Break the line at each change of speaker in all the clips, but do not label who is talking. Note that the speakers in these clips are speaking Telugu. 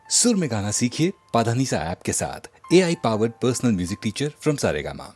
सुर में गाना सीखिए पाधानीसा ऐप के साथ। AI powered personal music teacher from Saregama.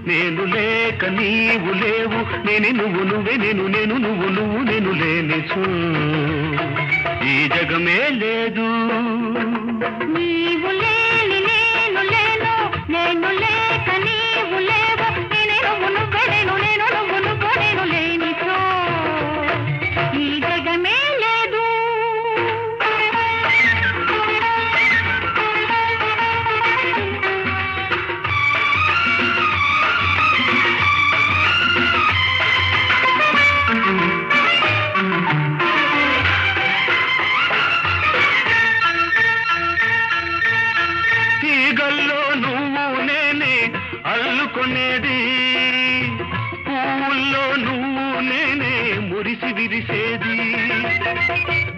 నేను లేక నీవు లేవు, నేను నువ్వు నువ్వే, నేను నేను నువ్వు నువ్వు నేను లేనిచు ఈ జగమే లేదు.
నీవు లేని నేను లేను, నేను లేక నీవు లేవు, నేను నువ్వు నువ్వే, నేను నేను నువ్వు నువ్వు నేను లేనిచు ఈ జగమే లేదు.
అల్లుకొనేది పువ్వుల్లో నువ్వు నేనే మురిసి విరిసేది,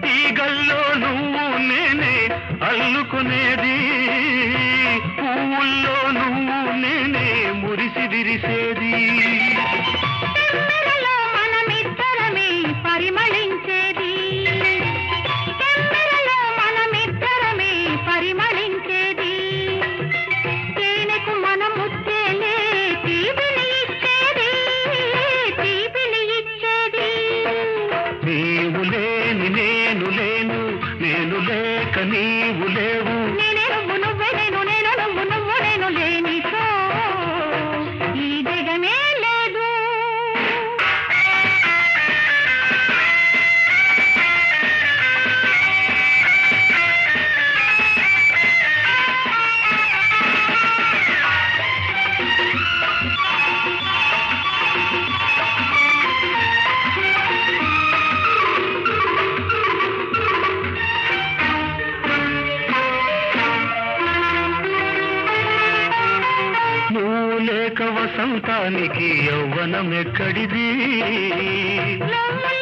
తీగల్లో నువ్వు నేనే అల్లుకొనేది, పువ్వుల్లో నువ్వు నేనే మురిసి విరిసేది.
మనమిద్దరమే పరిమళించేది, మనమిద్దరమే పరిమళించేది, తేనెకు మనము
నీవు లేని నేను లేను, నేను లేక నీవు లేవు,
నేనే నువ్వు నువ్వే, నేను నేను నువ్వు నువ్వు నేను లేనిచో ఈ జగమే లేదు.
లేక వసంతానికి యవ్వనం ఎక్కడిది,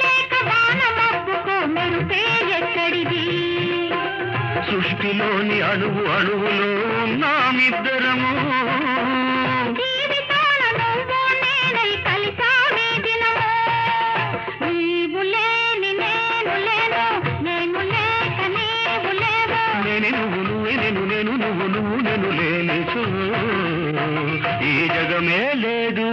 లేక వానమబ్బుకు మెరుపే ఎక్కడిది,
సృష్టిలోని అణువు అణువులో నామిద్దరము,
జీవితాల నువ్వు నేనై కలిసామే దినము, నీవు లేని నేను లేను, నేను లేక నీవు లేవు,
నేనే నువ్వు నువ్వే, నేను నేను నువ్వు నువ్వు నేను లేనిచు ఈ జగమే లేదు.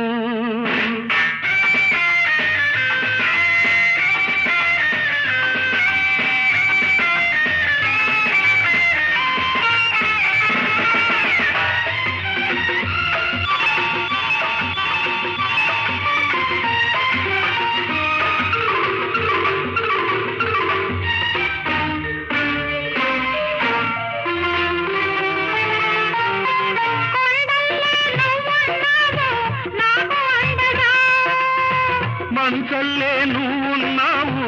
మంచల్లే నువ్వున్నావు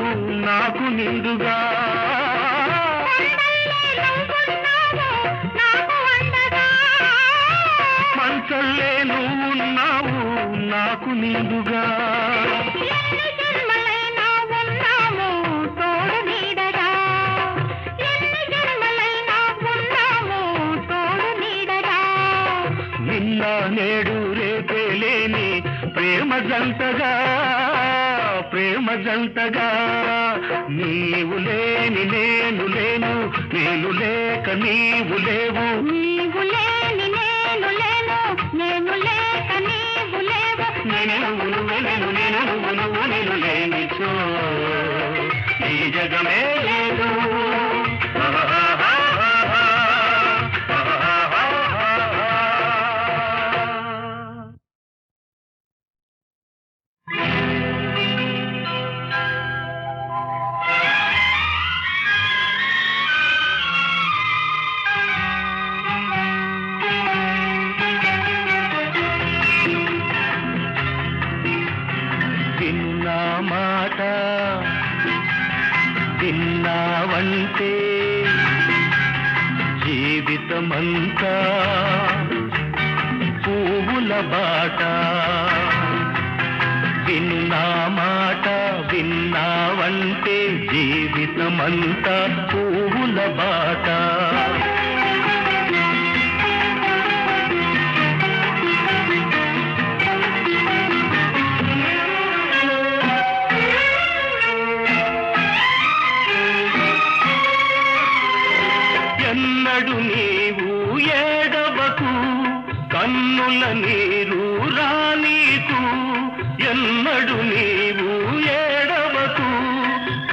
నాకు నిండుగా, మంచల్లే నువ్వున్నావు నాకు నిండుగా, నిన్న నేడు రేపే లేని ప్రేమ జంటగా, ప్రేమ జంటగా, నీవు లేని నేను లేను, నేను లేక నీవు లేవు,
నీవు లేని నేను లేను, నేను లేక నీవు లేవు,
నేను నువ్వు నువ్వే, నేను నేను నువ్వు నువ్వు నేను లేనిచో ఈ జగమే లేదు. విన్నావంటే జీవితమంతా పువ్వుల బాట. విన్నా మాట విన్నావంటే జీవితమంతా పువ్వుల బాట. ఎన్నడు నీవు ఏడవకు కన్నుల నీరు రానీకు. ఎన్నడు నీవు ఏడవకు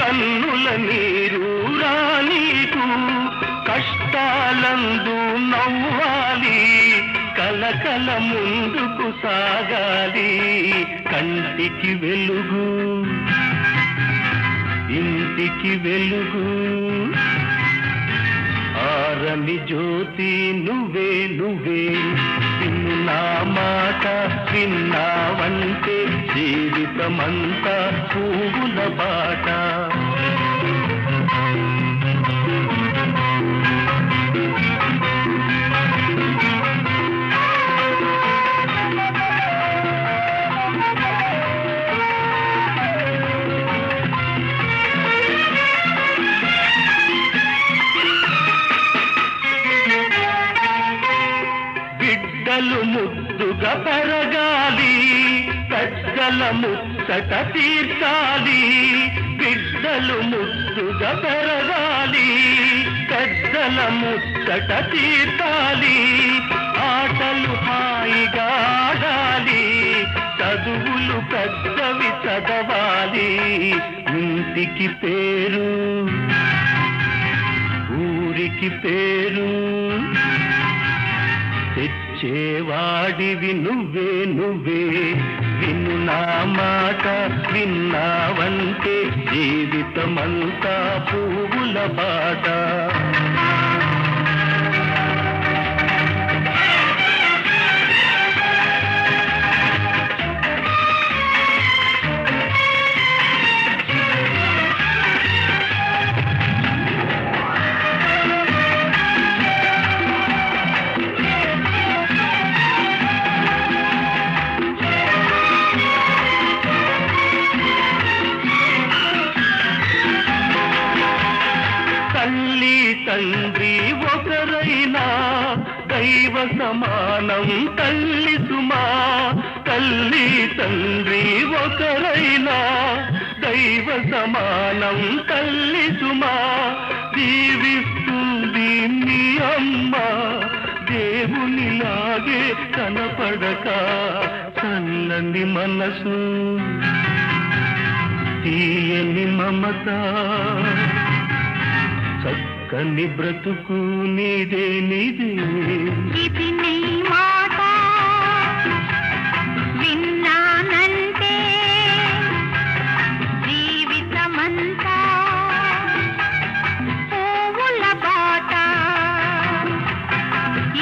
కన్నుల నీరు రానీకు. కష్టాలందు నవ్వాలి కలకల ముందుకు సాగాలి. కంటికి వెలుగు ఇంటికి వెలుగు ఆరని జ్యోతి నువ్వే నువ్వే. విన్నా మాట విన్నావంటే జీవితమంతా పువ్వుల బాట. బిడ్డలు ముద్దుగా పెరగాలి పెద్దల ముచ్చట తీర్చాలి. బిడ్డలు ముద్దుగా పెరగాలి పెద్దల ముచ్చట తీర్చాలి. ఆటలు హాయిగా ఆడాలి చదువులు పెద్దవి చదవాలి. ఇంటికి పేరు ఊరికి పేరు తెచ్చేవాడివి నువ్వే నువ్వే. విను నా మాట విన్నావంటే జీవితమంతా పువ్వుల బాట. తల్లి తండ్రి ఒకరైనా దైవ సమానం తల్లి సుమా. తల్లి తండ్రి ఒకరైనా దైవ సమానం తల్లి సుమా. జీవిస్తుంది మీ అమ్మ దేవునిలాగే కనపడక. చల్లని మనసు తీయని మమత చక్కని బ్రతుకు నీదే నీదే.
ఇది నీ మాట విన్నానంటే జీవితమంతా పువ్వుల బాట.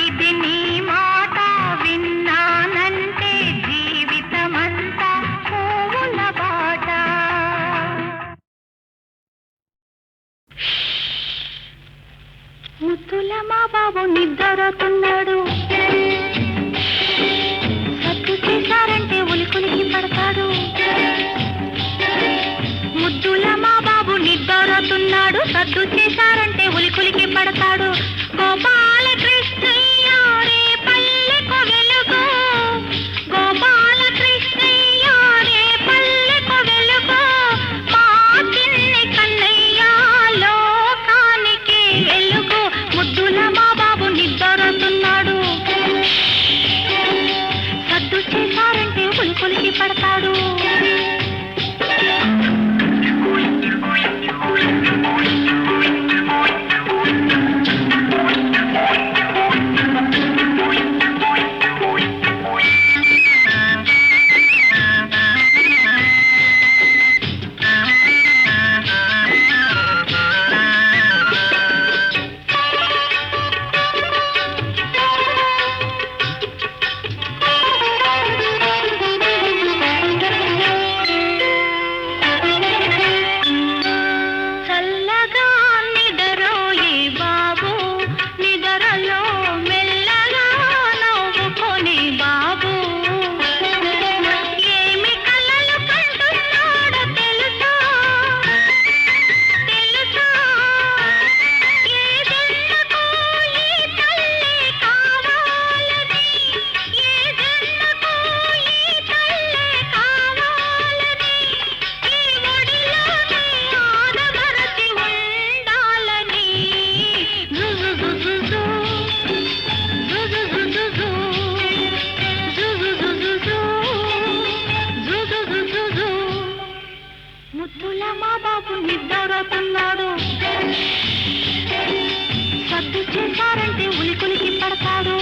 ఇది నీ మాట విన్నానంటే జీవితమంతా పువ్వుల బాట. ముద్దుల మా బాబు నిద్రతున్నాడు. సత్తు చేశారంటే ఉలికులికి పడతాడు. ముద్దుల మా బాబు నిద్రతున్నాడు. సత్తు చేశారంటే ఉలికులికి పడతాడు. గోపాల కృష్ణయ్య రే పల్లెకు వెలుగు. గోపాల కృష్ణయ్య రే పల్లెకు వెలుగు. మా చిన్ని కన్నయ్య లోకానికి వెలుగు. ముద్దుల మా బాబు నిద్రతున్నాడు. సద్దు చేశారంటే ఉలికులికి పడతాడు. బాబు నిద్రపోతున్నాడు. సర్దు చేశారంటే ఉలికులికి పడతాడు.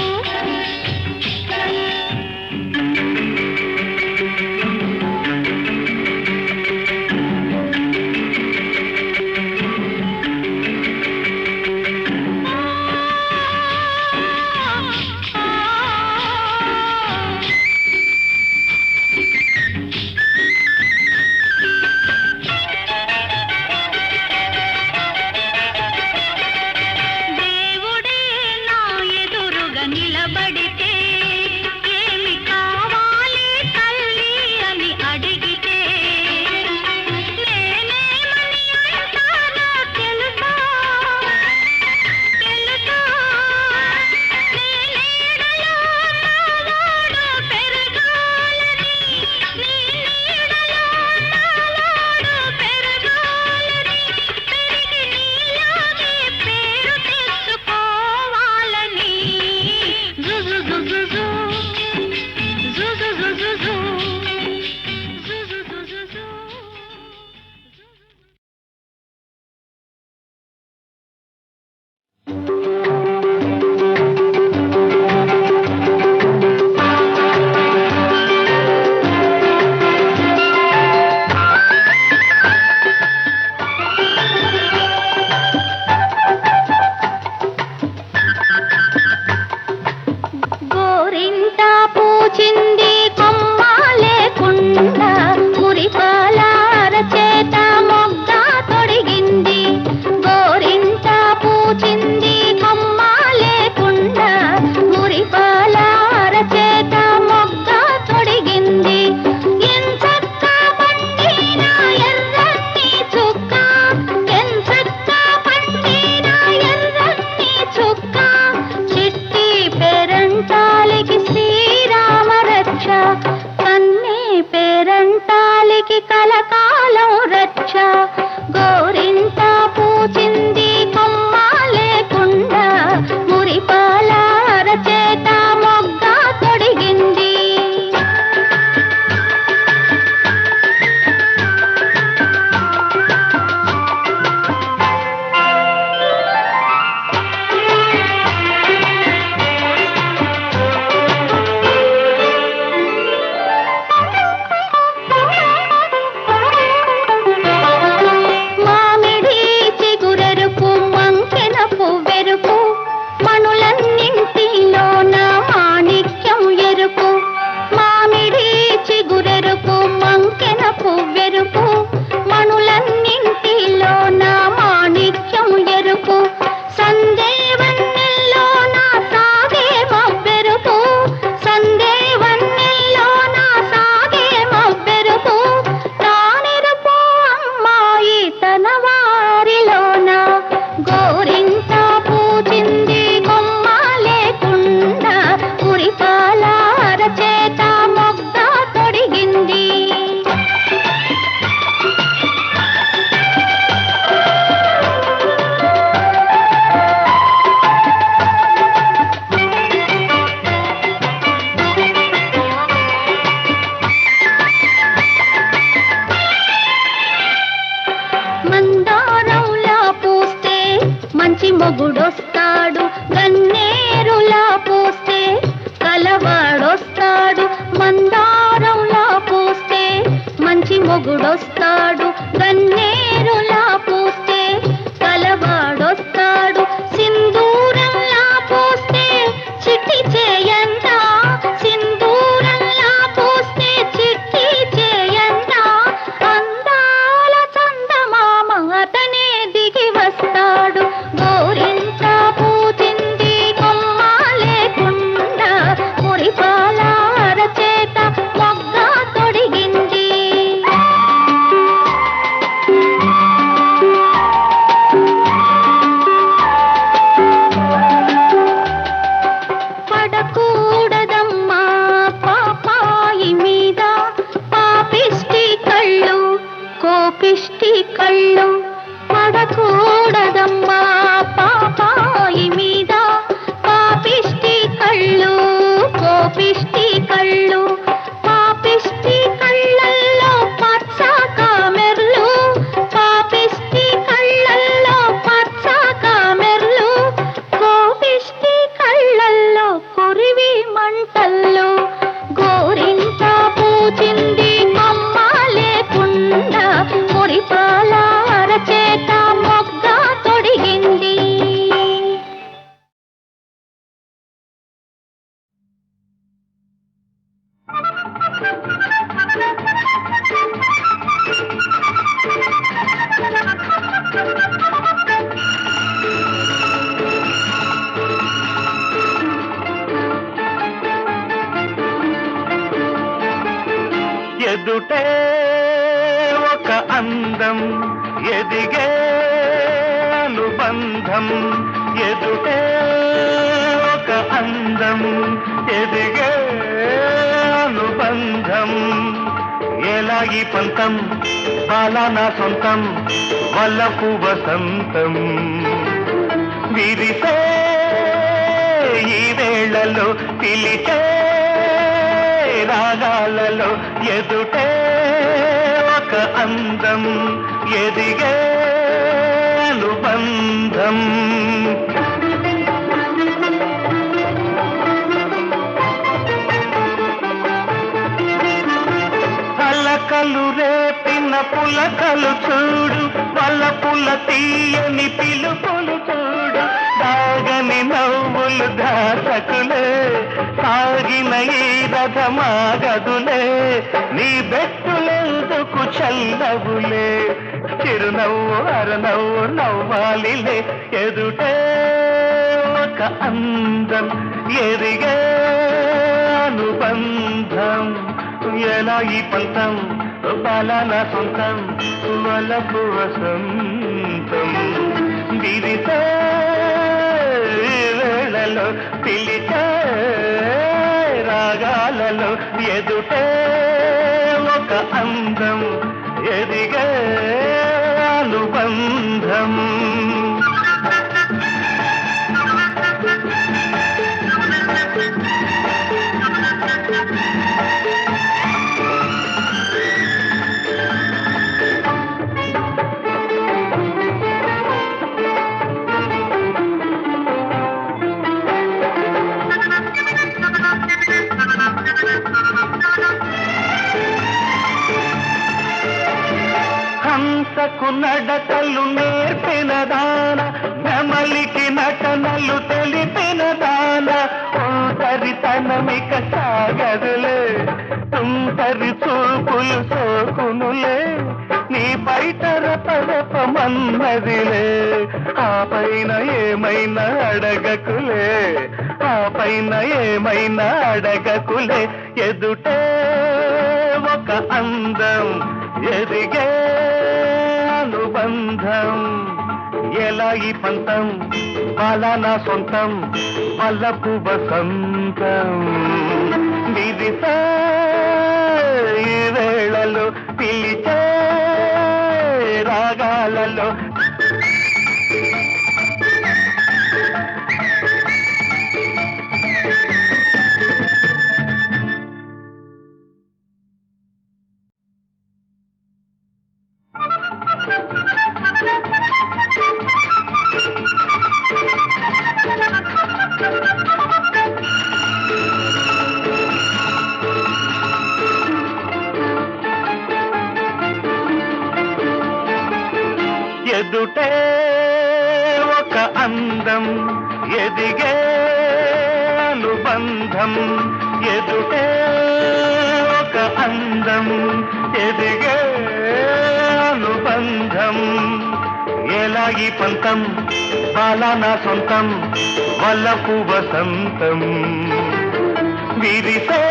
మొగుడొస్తాడు, గన్నేరులా పోస్తే కలవాడొస్తాడు. మందారంలా పోస్తే మంచి మొగుడొస్తాడు, గన్నేరులా పోస్తే కలవాడొస్తాడు. సింధూరంలా పోస్తే చిట్టి చేయంత, సింధూరంలా పోస్తే చిట్టి చేయంత. అందాల చందమామ అతనే దిగి వస్తాడు. గోరింట పూచింది కొమ్మ లేకుండా, మురిపాల అరచేత మొగ్గ తొడిగింది. పడకూడదమ్మా పాపాయి మీద పాపిష్టి కళ్ళు, కోపిష్టి కళ్ళు. పడకూడదమ్మా పాపాయి మీద పాపిష్టి కళ్ళు, కోపిష్టి కళ్ళు. పాపిష్టి కళ్ళల్లో పచ్చ కామెర్లు, పాప
ఎదిగే అనుబంధం ఎదుటే ఒక అందం ఎదిగే అనుబంధం ఎలా ఈ పంతం బాలా నా సొంతం వల్లపు వసంతం విరిసే ఈ వేళలో పిలిచే రాగాలలో ఎదుటే ఒక అందం ఎదిగే అనుబంధం అలకలు రేపిన పులకలు చూడు వలపుల తీయని పిలుపులు చూడు దాగని నవ్వులు దాసకులే సాగిన ఈ రథమాగదులే నీ బెట్టులెందుకు చల్లవులే చిరునవ్వు అరనవ్వు నవ్వాలిలే ఎదుటే ఒక అందం ఎదిగే అనుబంధం ఎలా ఈ పంతం బాలా సొంతం వలపు వసంతం విరిసే వేళలో పిలిచే రాగాలలో ఎదుటే ఒక అందం ఎదిగే అనుబంధం హంసకు నడకలు నేర్పిన దాన నెమలికి నటనలు తెలిపిన దాన ఒంటరితనమిక సాగదులే తుంటరి చూపులు సోకునులే నీ బయట పదపమన్నదిలే ఆ పైన ఏమైనా అడగకులే ఆ పైన ఏమైనా అడగకులే ఎదుటే ఒక అందం ఎదిగే అనుబంధం ఎలా ఈ పంతం బాలా నా సొంతం వల్లపు వసంతం విరిసే ఈ వేళలో పిలిచే రాగాలలో ఎదుటే ఒక అందం ఎదిగే అనుబంధం ఎదుటే ఒక అందం ఎదిగే అనుబంధం ఎలా ఈ పంతం బాలా నా సొంతం వల్లపు వసంతం విరిసే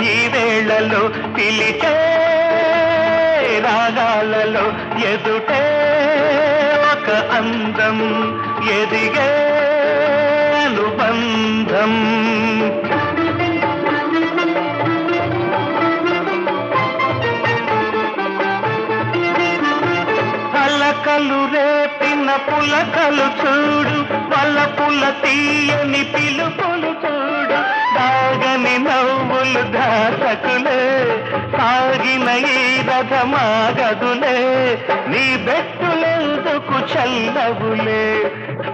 ఈ వేళలో పిలిచే రాగాలలో ఎదుటే ఒక అందం ఎదిగే అనుబంధం అలకలు రేపిన పులకలు చూడు వలపుల తీయని పిలుపులు చూడు దాగని నవ్వులు దాసకులే సాగిన ఈ రథమాగదులే నీ బెట్టులెందుకు చల్లవులే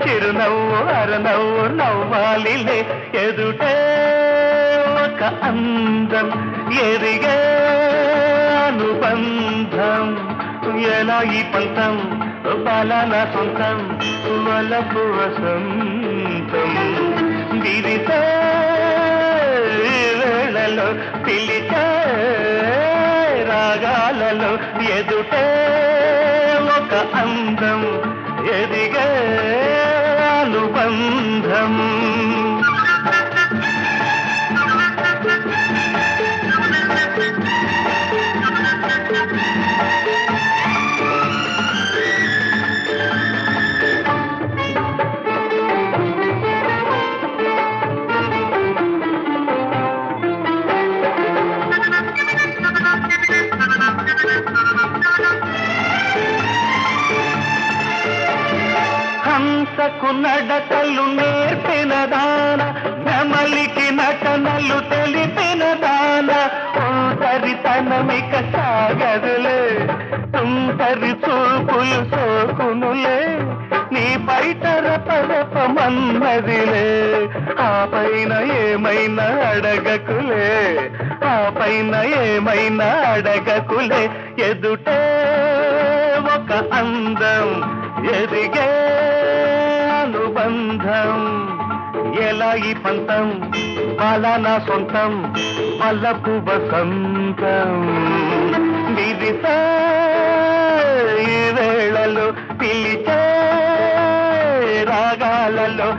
చిరునవ్వు అరనవ్వు నవ్వాలిలే ఎదుటే ఒక అందం ఎదిగే అనుబంధం ఎలా ఈ పంతం బాలా నా సొంతం వలపు వసంతం విరిసే వేళలో పిలిచే రాగాలలో ఎదుటే ఒక అందం ఎదిగే అనుబంధం వరసకు నడకలు నేర్పిన దాన, నెమలికి నటనలు తెలిపిన దాన, ఒంటరితనమిక సాగదులే, తుంటరి చూపులు సోకునులే, నీ బయట రపరపమన్నదిలే. ఆ పైన ఏమైనా అడగకులే, ఆ పైన ఏమైనా అడగకులే. ఎదుటే ఒక అందం, ఎదిగే అనుబంధం, ఎలా ఈ పంతం నా సొంతం, వల్లపు వసంతం. విదిసే ఈ వేళలో పిలిచే రాగాలలో